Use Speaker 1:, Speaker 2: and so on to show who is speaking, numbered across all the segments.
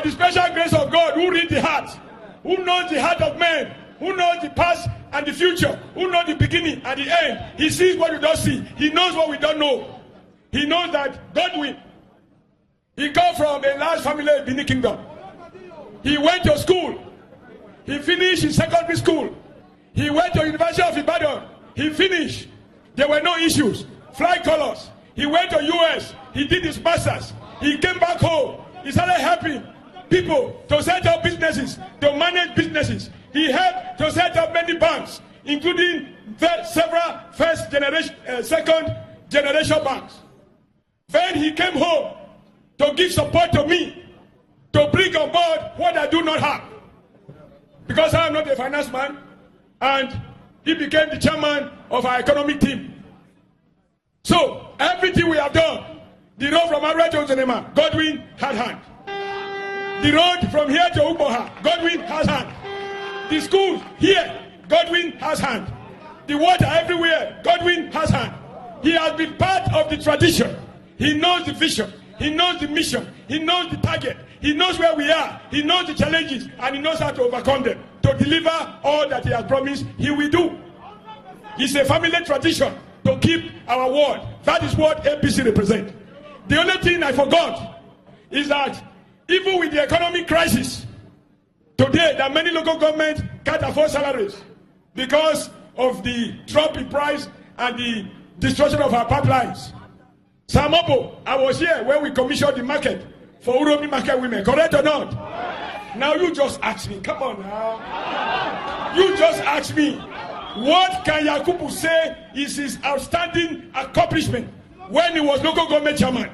Speaker 1: by the special grace of God, who reads the heart, who knows the heart of man, who knows the past and the future, who knows the beginning and the end. He sees what we don't see. He knows what we don't know. He knows that God will. He comes from a large family in Benin Kingdom. He went to school. He finished his secondary school. He went to University of Ibadan. He finished. There were no issues. Fly colors. He went to US. He did his masters. He came back home. He started helping people to set up businesses, to manage businesses. He helped to set up many banks, including several first generation, second generation banks. Then he came home to give support to me, to bring on board what I do not have. Because I am not a finance man, and he became the chairman of our economic team. So everything we have done, the road from Arua to Ozonema, Godwin had hand. The road from here to Uboha, Godwin has hand. The schools here, Godwin has hand. The water everywhere, Godwin has hand. He has been part of the tradition. He knows the vision. He knows the mission. He knows the target. He knows where we are. He knows the challenges, and he knows how to overcome them. To deliver all that he has promised, he will do. It's a family tradition to keep our word. That is what APC represents. The only thing I forgot is that even with the economic crisis, today that many local governments can't afford salaries because of the drop in price and the destruction of our pipelines. Samopo, I was here when we commissioned the market for Uromi market women. Correct or not? Now you just ask me. Come on now. You just ask me. What can Yakubu say is his outstanding accomplishment when he was local government chairman?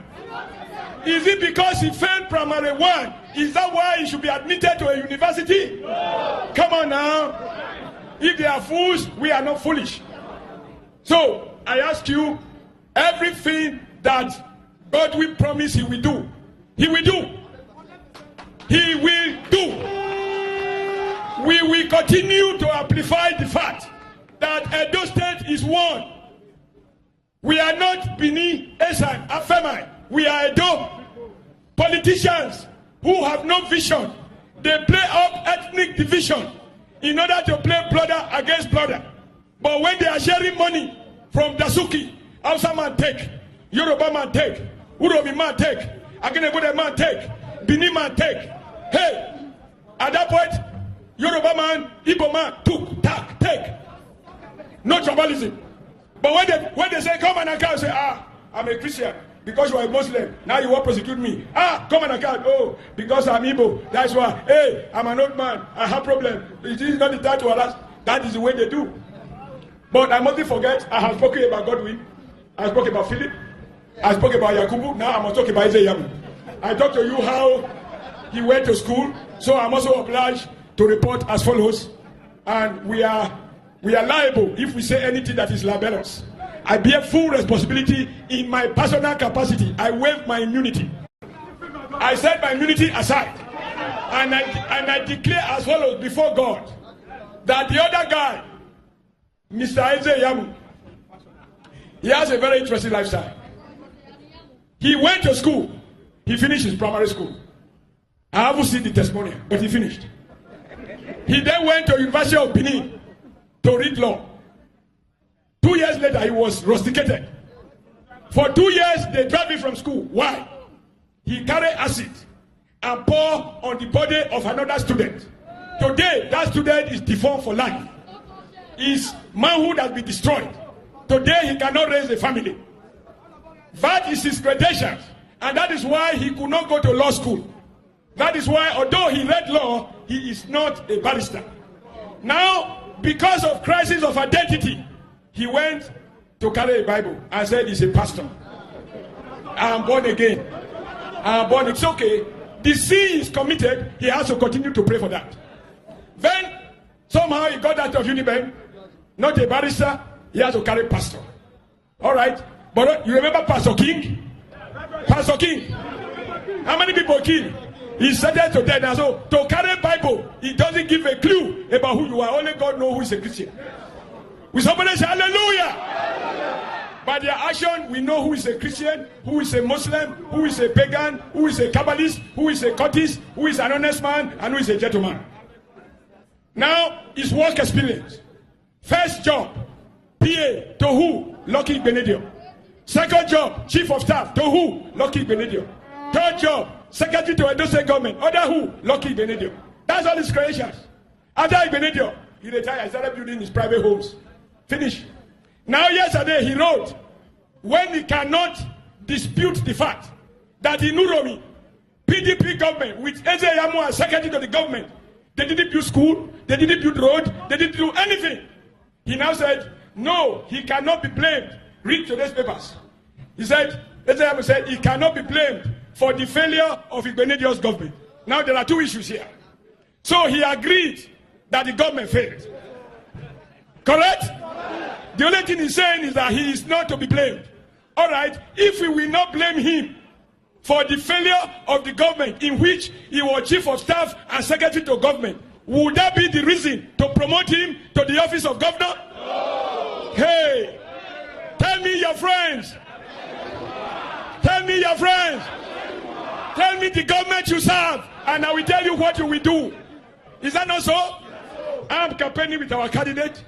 Speaker 1: Is it because he failed primary one? Is that why he should be admitted to a university? Come on now. If they are fools, we are not foolish. So I ask you, everything that God will promise he will do. He will do. He will do. We will continue to amplify the fact that Edo State is one. We are not Bini, Esan, Afemai. We are Edo. Politicians who have no vision, they play up ethnic division in order to play brother against brother. But when they are sharing money from Dasuki, Hausa man take, Yoruba man take, Uromi man take, Agenebode man take, Bini man take. Hey, at that point, Yoruba man, Igbo man took, take. No tribalism. But when they say come and account, say, I'm a Christian because you are a Muslim. Now you want to prosecute me. Come and account. Oh, because I'm Igbo. That's why. Hey, I'm an old man. I have problem. It is not the time to alas. That is the way they do. But I mustn't forget, I have spoken about Godwin. I spoke about Philip. I spoke about Yakubu. Now I must talk about Isaiah. I talked to you how he went to school. So I'm also obliged to report as follows. And we are liable if we say anything that is libelous. I bear full responsibility in my personal capacity. I waive my immunity. I set my immunity aside. And I declare as follows before God that the other guy, Mr. Isaiah, he has a very interesting lifestyle. He went to school. He finished his primary school. I haven't seen the testimonial, but he finished. He then went to University of Benin to read law. 2 years later, he was rusticated. For 2 years, they drive him from school. Why? He carried acid and pour on the body of another student. Today, that student is deformed for life. His manhood has been destroyed. Today, he cannot raise a family. That is his credentials. And that is why he could not go to law school. That is why, although he read law, he is not a barrister. Now, because of crisis of identity, he went to carry a Bible and said he's a pastor. I'm born again. I'm born. It's okay. The sin is committed. He has to continue to pray for that. Then, somehow he got out of Uniben. Not a barrister. He has to carry pastor. All right. But you remember Pastor King? Pastor King. How many people killed? He sentenced to death. And so, to carry Bible, he doesn't give a clue about who you are. Only God knows who is a Christian. Will somebody say hallelujah? By their action, we know who is a Christian, who is a Muslim, who is a pagan, who is a Kabbalist, who is a cultist, who is an honest man, and who is a gentleman. Now, his work experience. First job, PA, to who? Lucky Benedio. Second job, Chief of Staff, to who? Lucky Benedio. Third job, Secretary to Edo State Government, other who? Lucky Benedio. That's all his creations. After Benedio, he retired and started building his private homes. Finish. Now, yesterday, he wrote, when he cannot dispute the fact that in Uromi, PDP government, with Eze Yamu as secretary to the government, they didn't build school, they didn't build road, they didn't do anything. He now said, no, he cannot be blamed. Read today's papers. He said, Eze Yamu said, he cannot be blamed for the failure of Igbenedio's government. Now, there are two issues here. So he agreed that the government failed. Correct? The only thing he's saying is that he is not to be blamed. All right, if we will not blame him for the failure of the government in which he was chief of staff and secretary to government, would that be the reason to promote him to the office of governor? No. Hey, tell me your friends. Tell me your friends. Tell me the government you serve, and I will tell you what you will do. Is that not so? I am campaigning with our candidate.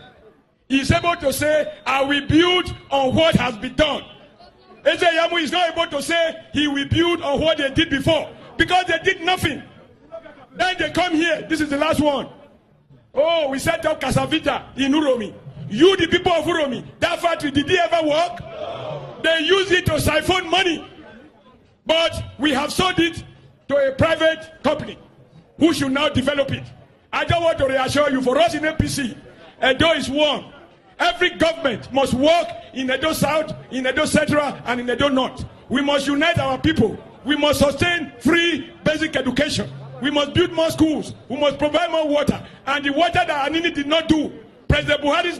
Speaker 1: He is able to say, I will build on what has been done. Eze Yamu is not able to say he will build on what they did before, because they did nothing. Then they come here. This is the last one. Oh, we set up Casavita in Uromi. You, the people of Uromi, that factory, did it ever work? No. They use it to siphon money. But we have sold it to a private company who should now develop it. I don't want to reassure you, for us in APC, Edo is one. Every government must work in Edo South, in Edo Central, and in Edo North. We must unite our people. We must sustain free basic education. We must build more schools. We must provide more water. And the water that Anini did not do, President Buhari's government